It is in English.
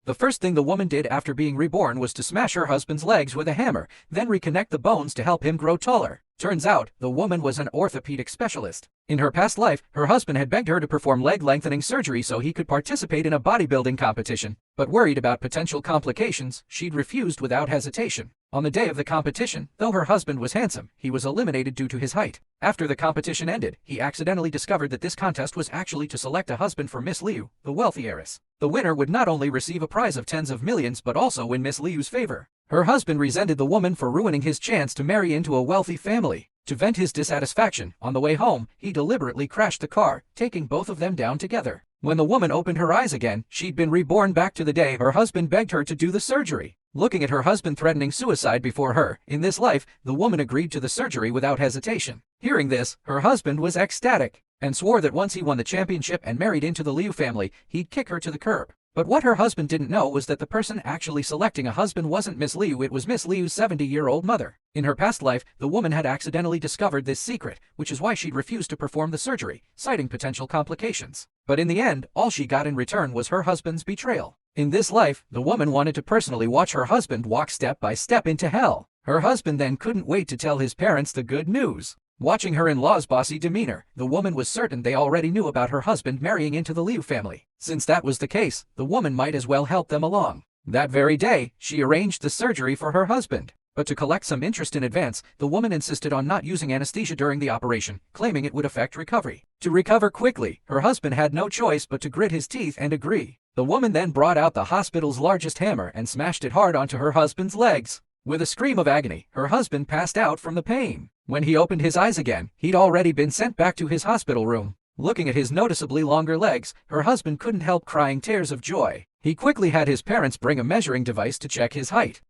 The first thing the woman did after being reborn was to smash her husband's legs with a hammer, then reconnect the bones to help him grow taller. Turns out, the woman was an orthopedic specialist. In her past life, her husband had begged her to perform leg-lengthening surgery so he could participate in a bodybuilding competition. But worried about potential complications, she'd refused without hesitation. On the day of the competition, though her husband was handsome, he was eliminated due to his height. After the competition ended, he accidentally discovered that this contest was actually to select a husband for Miss Liu, the wealthy heiress. The winner would not only receive a prize of tens of millions but also win Miss Liu's favor. Her husband resented the woman for ruining his chance to marry into a wealthy family. To vent his dissatisfaction, on the way home, he deliberately crashed the car, taking both of them down together. When the woman opened her eyes again, she'd been reborn back to the day her husband begged her to do the surgery. Looking at her husband threatening suicide before her, in this life, the woman agreed to the surgery without hesitation. Hearing this, her husband was ecstatic, and swore that once he won the championship and married into the Liu family, he'd kick her to the curb. But what her husband didn't know was that the person actually selecting a husband wasn't Miss Liu, it was Miss Liu's 70-year-old mother. In her past life, the woman had accidentally discovered this secret, which is why she'd refused to perform the surgery, citing potential complications. But in the end, all she got in return was her husband's betrayal. In this life, the woman wanted to personally watch her husband walk step by step into hell. Her husband then couldn't wait to tell his parents the good news. Watching her in-law's bossy demeanor, the woman was certain they already knew about her husband marrying into the Liu family. Since that was the case, the woman might as well help them along. That very day, she arranged the surgery for her husband. But to collect some interest in advance, the woman insisted on not using anesthesia during the operation, claiming it would affect recovery. To recover quickly, her husband had no choice but to grit his teeth and agree. The woman then brought out the hospital's largest hammer and smashed it hard onto her husband's legs. With a scream of agony, her husband passed out from the pain. When he opened his eyes again, he'd already been sent back to his hospital room. Looking at his noticeably longer legs, her husband couldn't help crying tears of joy. He quickly had his parents bring a measuring device to check his height.